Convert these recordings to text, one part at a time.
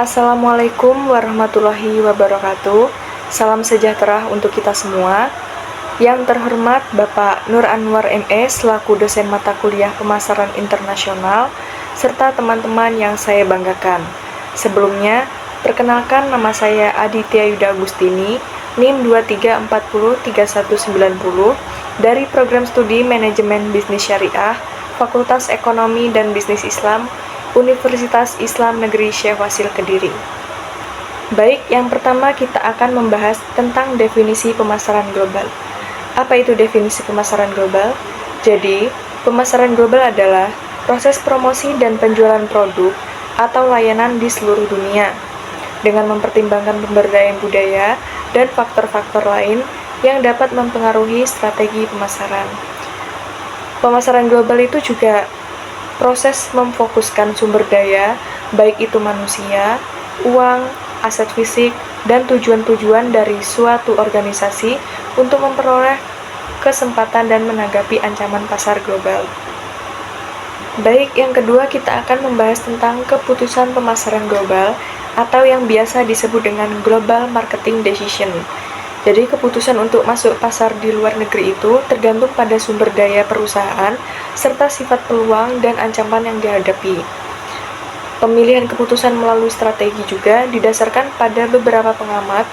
Assalamualaikum warahmatullahi wabarakatuh. Salam sejahtera untuk kita semua. Yang terhormat Bapak Nur Anwar ME selaku dosen mata kuliah pemasaran internasional, serta teman-teman yang saya banggakan. Sebelumnya, perkenalkan nama saya Aditya Yuda Agustini, NIM 23403190, dari Program Studi Manajemen Bisnis Syariah, Fakultas Ekonomi dan Bisnis Islam, Universitas Islam Negeri Syekh Wasil Kediri. Baik, yang pertama kita akan membahas tentang definisi pemasaran global. Apa itu definisi pemasaran global? Jadi, pemasaran global adalah proses promosi dan penjualan produk atau layanan di seluruh dunia dengan mempertimbangkan pemberdayaan budaya dan faktor-faktor lain yang dapat mempengaruhi strategi pemasaran. Pemasaran global itu juga proses memfokuskan sumber daya, baik itu manusia, uang, aset fisik, dan tujuan-tujuan dari suatu organisasi untuk memperoleh kesempatan dan menanggapi ancaman pasar global. Baik, yang kedua kita akan membahas tentang keputusan pemasaran global atau yang biasa disebut dengan Global Marketing Decision. Jadi keputusan untuk masuk pasar di luar negeri itu tergantung pada sumber daya perusahaan serta sifat peluang dan ancaman yang dihadapi. Pemilihan keputusan melalui strategi juga didasarkan pada beberapa pengamat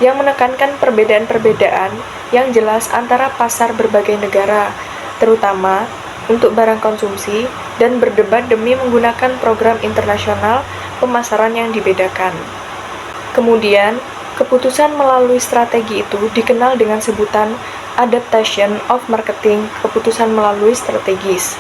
yang menekankan perbedaan-perbedaan yang jelas antara pasar berbagai negara, terutama untuk barang konsumsi, dan berdebat demi menggunakan program internasional pemasaran yang dibedakan. Kemudian, keputusan melalui strategi itu dikenal dengan sebutan adaptation of marketing, keputusan melalui strategis.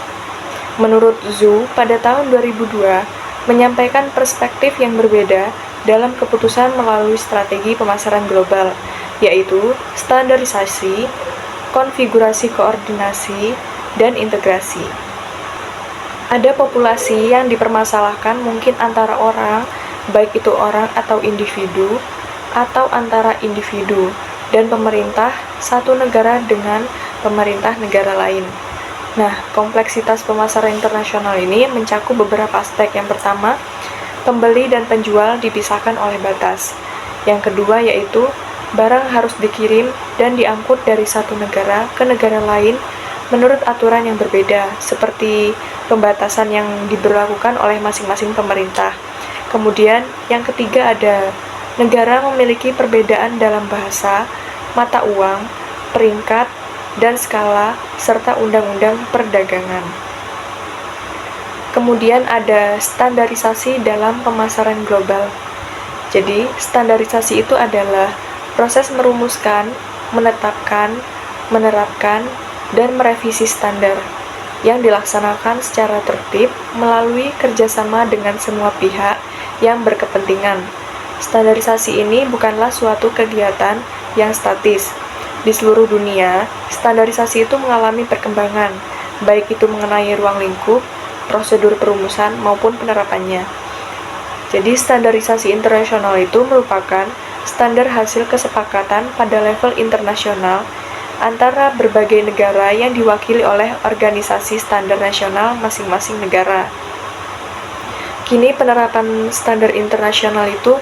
Menurut Zhu, pada tahun 2002, menyampaikan perspektif yang berbeda dalam keputusan melalui strategi pemasaran global, yaitu standarisasi, konfigurasi koordinasi, dan integrasi. Ada populasi yang dipermasalahkan mungkin antara orang, baik itu orang atau individu, atau antara individu dan pemerintah satu negara dengan pemerintah negara lain. Nah, kompleksitas pemasaran internasional ini mencakup beberapa aspek. Yang pertama, pembeli dan penjual dipisahkan oleh batas. Yang kedua yaitu barang harus dikirim dan diangkut dari satu negara ke negara lain menurut aturan yang berbeda, seperti pembatasan yang diberlakukan oleh masing-masing pemerintah. Kemudian, yang ketiga ada negara memiliki perbedaan dalam bahasa, mata uang, peringkat, dan skala, serta undang-undang perdagangan. Kemudian ada standarisasi dalam pemasaran global. Jadi, standarisasi itu adalah proses merumuskan, menetapkan, menerapkan, dan merevisi standar yang dilaksanakan secara tertib melalui kerjasama dengan semua pihak yang berkepentingan. Standarisasi ini bukanlah suatu kegiatan yang statis. Di seluruh dunia, standarisasi itu mengalami perkembangan, baik itu mengenai ruang lingkup, prosedur perumusan, maupun penerapannya. Jadi, standarisasi internasional itu merupakan standar hasil kesepakatan pada level internasional antara berbagai negara yang diwakili oleh organisasi standar nasional masing-masing negara. Kini, penerapan standar internasional itu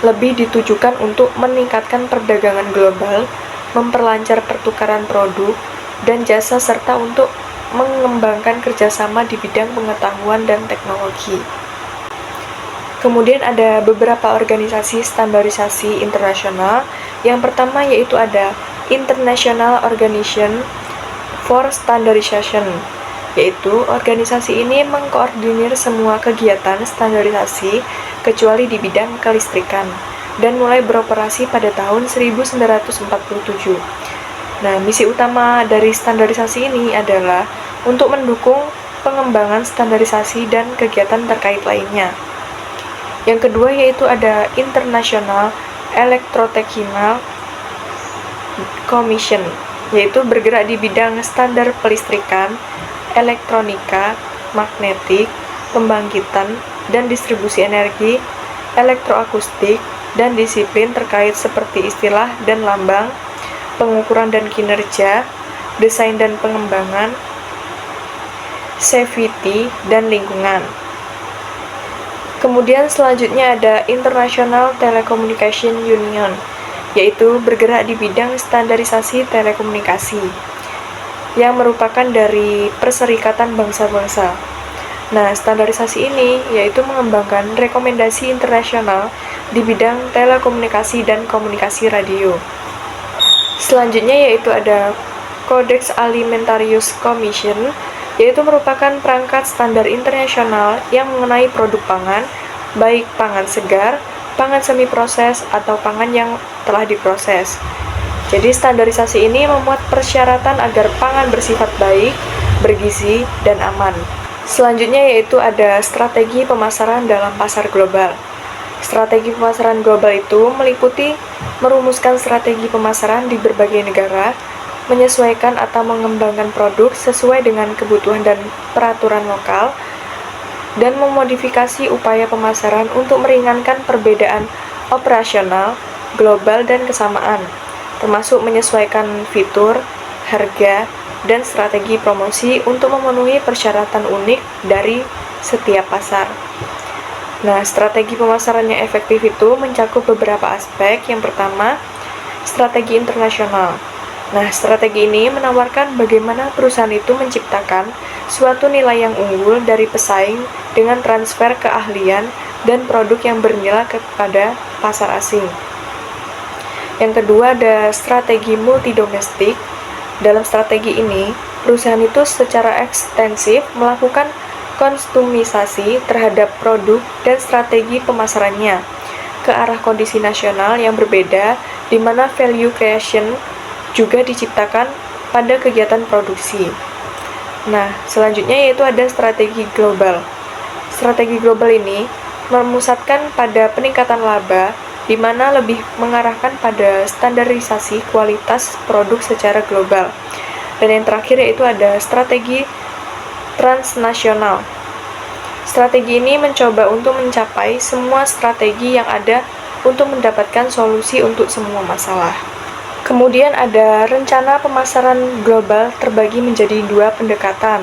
lebih ditujukan untuk meningkatkan perdagangan global, memperlancar pertukaran produk dan jasa, serta untuk mengembangkan kerjasama di bidang pengetahuan dan teknologi. Kemudian ada beberapa organisasi standarisasi internasional. Yang pertama yaitu ada International Organization for Standardization, yaitu organisasi ini mengkoordinir semua kegiatan standarisasi kecuali di bidang kelistrikan dan mulai beroperasi pada tahun 1947. Nah, misi utama dari standarisasi ini adalah untuk mendukung pengembangan standarisasi dan kegiatan terkait lainnya. Yang kedua yaitu ada International Electrotechnical Commission, yaitu bergerak di bidang standar pelistrikan, elektronika, magnetik, pembangkitan, dan distribusi energi, elektroakustik, dan disiplin terkait seperti istilah dan lambang, pengukuran dan kinerja, desain dan pengembangan, safety, dan lingkungan. Kemudian selanjutnya ada International Telecommunication Union, yaitu bergerak di bidang standarisasi telekomunikasi, yang merupakan dari Perserikatan Bangsa-Bangsa. Nah, standarisasi ini yaitu mengembangkan rekomendasi internasional di bidang telekomunikasi dan komunikasi radio. Selanjutnya yaitu ada Codex Alimentarius Commission, yaitu merupakan perangkat standar internasional yang mengenai produk pangan, baik pangan segar, pangan semi-proses, atau pangan yang telah diproses. Jadi standarisasi ini memuat persyaratan agar pangan bersifat baik, bergizi, dan aman. Selanjutnya yaitu ada strategi pemasaran dalam pasar global. Strategi pemasaran global itu meliputi merumuskan strategi pemasaran di berbagai negara, menyesuaikan atau mengembangkan produk sesuai dengan kebutuhan dan peraturan lokal, dan memodifikasi upaya pemasaran untuk meringankan perbedaan operasional, global, dan kesamaan, termasuk menyesuaikan fitur, harga, dan strategi promosi untuk memenuhi persyaratan unik dari setiap pasar. Nah, strategi pemasaran yang efektif itu mencakup beberapa aspek. Yang pertama, strategi internasional. Nah, strategi ini menawarkan bagaimana perusahaan itu menciptakan suatu nilai yang unggul dari pesaing dengan transfer keahlian dan produk yang bernilai kepada pasar asing. Yang kedua, ada strategi multidomestik. Dalam strategi ini, perusahaan itu secara ekstensif melakukan konsumisasi terhadap produk dan strategi pemasarannya ke arah kondisi nasional yang berbeda, di mana value creation juga diciptakan pada kegiatan produksi. Nah, selanjutnya yaitu ada strategi global. Strategi global ini memusatkan pada peningkatan laba, di mana lebih mengarahkan pada standarisasi kualitas produk secara global. Dan yang terakhir yaitu ada strategi transnasional. Strategi ini mencoba untuk mencapai semua strategi yang ada untuk mendapatkan solusi untuk semua masalah. Kemudian ada rencana pemasaran global terbagi menjadi dua pendekatan,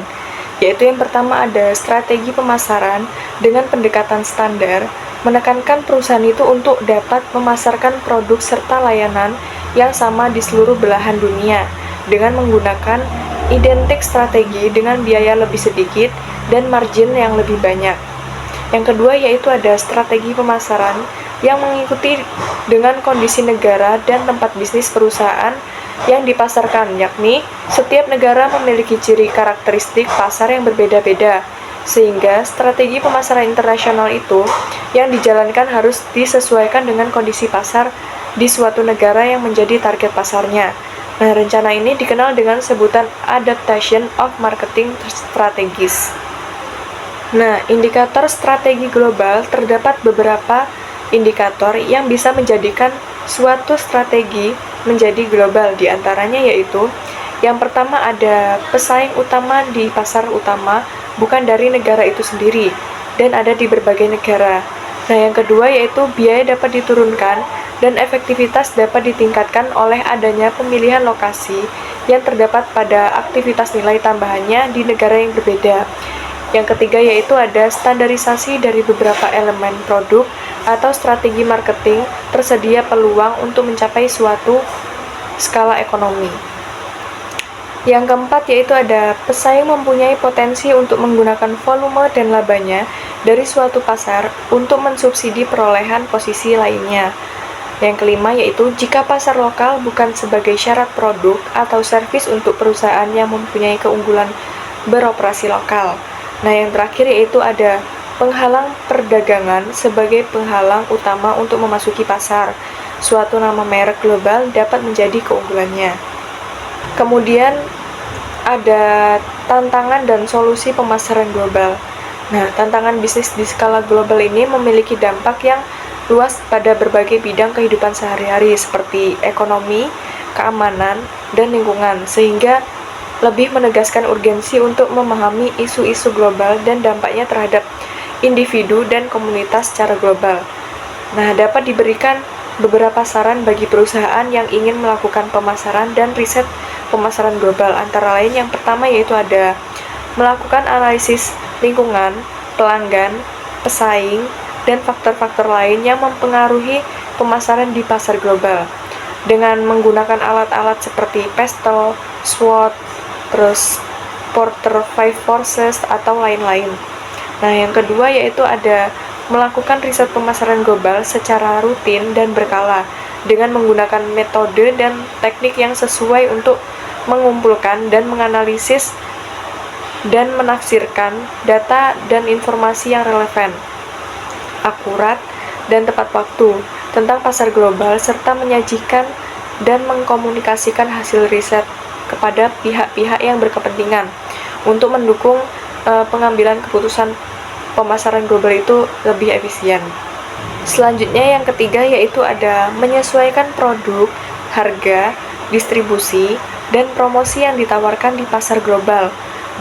yaitu yang pertama ada strategi pemasaran dengan pendekatan standar, menekankan perusahaan itu untuk dapat memasarkan produk serta layanan yang sama di seluruh belahan dunia dengan menggunakan identik strategi dengan biaya lebih sedikit dan margin yang lebih banyak. Yang kedua yaitu ada strategi pemasaran yang mengikuti dengan kondisi negara dan tempat bisnis perusahaan yang dipasarkan, yakni setiap negara memiliki ciri karakteristik pasar yang berbeda-beda, sehingga strategi pemasaran internasional itu yang dijalankan harus disesuaikan dengan kondisi pasar di suatu negara yang menjadi target pasarnya. Nah, rencana ini dikenal dengan sebutan Adaptation of Marketing Strategies. Nah, indikator strategi global terdapat beberapa indikator yang bisa menjadikan suatu strategi menjadi global, diantaranya yaitu yang pertama ada pesaing utama di pasar utama bukan dari negara itu sendiri dan ada di berbagai negara. Nah, yang kedua yaitu biaya dapat diturunkan dan efektivitas dapat ditingkatkan oleh adanya pemilihan lokasi yang terdapat pada aktivitas nilai tambahannya di negara yang berbeda. Yang ketiga yaitu ada standarisasi dari beberapa elemen produk atau strategi marketing, tersedia peluang untuk mencapai suatu skala ekonomi. Yang keempat yaitu ada pesaing mempunyai potensi untuk menggunakan volume dan labanya dari suatu pasar untuk mensubsidi perolehan posisi lainnya. Yang kelima yaitu jika pasar lokal bukan sebagai syarat produk atau servis untuk perusahaan yang mempunyai keunggulan beroperasi lokal. Nah, yang terakhir yaitu ada penghalang perdagangan sebagai penghalang utama untuk memasuki pasar. Suatu nama merek global dapat menjadi keunggulannya. Kemudian ada tantangan dan solusi pemasaran global. Nah, tantangan bisnis di skala global ini memiliki dampak yang luas pada berbagai bidang kehidupan sehari-hari seperti ekonomi, keamanan, dan lingkungan, sehingga lebih menegaskan urgensi untuk memahami isu-isu global dan dampaknya terhadap individu dan komunitas secara global. Nah, dapat diberikan beberapa saran bagi perusahaan yang ingin melakukan pemasaran dan riset pemasaran global. Antara lain yang pertama yaitu ada melakukan analisis lingkungan, pelanggan, pesaing, dan faktor-faktor lain yang mempengaruhi pemasaran di pasar global. Dengan menggunakan alat-alat seperti pestle, SWOT, terus Porter Five Forces, atau lain-lain. Nah, yang kedua yaitu ada melakukan riset pemasaran global secara rutin dan berkala dengan menggunakan metode dan teknik yang sesuai untuk mengumpulkan dan menganalisis dan menafsirkan data dan informasi yang relevan, akurat, dan tepat waktu tentang pasar global serta menyajikan dan mengkomunikasikan hasil riset kepada pihak-pihak yang berkepentingan untuk mendukung pengambilan keputusan pemasaran global itu lebih efisien. Selanjutnya yang ketiga yaitu ada menyesuaikan produk, harga, distribusi, dan promosi yang ditawarkan di pasar global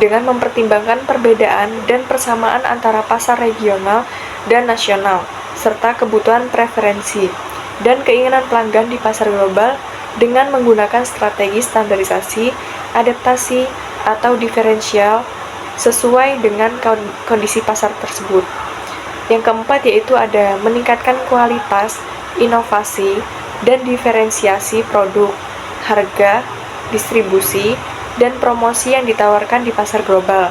dengan mempertimbangkan perbedaan dan persamaan antara pasar regional dan nasional, serta kebutuhan preferensi dan keinginan pelanggan di pasar global dengan menggunakan strategi standarisasi, adaptasi, atau diferensial sesuai dengan kondisi pasar tersebut. Yang keempat yaitu ada meningkatkan kualitas, inovasi, dan diferensiasi produk, harga, distribusi, dan promosi yang ditawarkan di pasar global.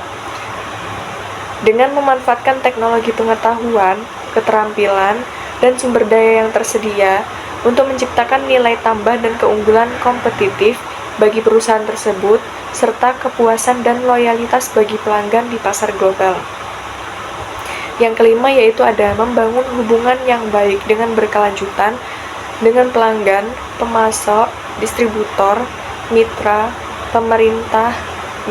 Dengan memanfaatkan teknologi pengetahuan, keterampilan, dan sumber daya yang tersedia untuk menciptakan nilai tambah dan keunggulan kompetitif bagi perusahaan tersebut, serta kepuasan dan loyalitas bagi pelanggan di pasar global. Yang kelima yaitu ada membangun hubungan yang baik dengan berkelanjutan dengan pelanggan, pemasok, distributor, mitra, pemerintah,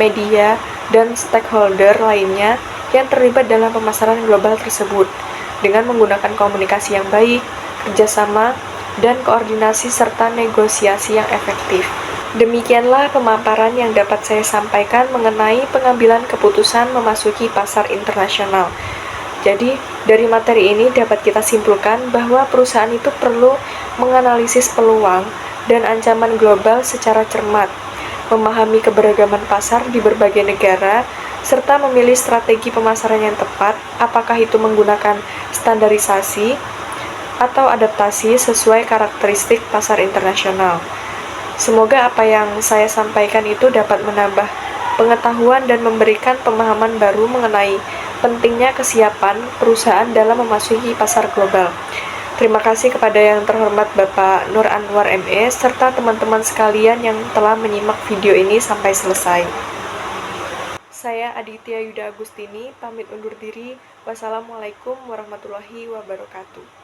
media, dan stakeholder lainnya yang terlibat dalam pemasaran global tersebut dengan menggunakan komunikasi yang baik, kerjasama, dan koordinasi serta negosiasi yang efektif. Demikianlah pemaparan yang dapat saya sampaikan mengenai pengambilan keputusan memasuki pasar internasional. Jadi, dari materi ini dapat kita simpulkan bahwa perusahaan itu perlu menganalisis peluang dan ancaman global secara cermat, memahami keberagaman pasar di berbagai negara, serta memilih strategi pemasaran yang tepat, apakah itu menggunakan standarisasi atau adaptasi sesuai karakteristik pasar internasional. Semoga apa yang saya sampaikan itu dapat menambah pengetahuan dan memberikan pemahaman baru mengenai pentingnya kesiapan perusahaan dalam memasuki pasar global. Terima kasih kepada yang terhormat Bapak Nur Anwar ME serta teman-teman sekalian yang telah menyimak video ini sampai selesai. Saya Aditya Yuda Agustini, pamit undur diri. Wassalamualaikum warahmatullahi wabarakatuh.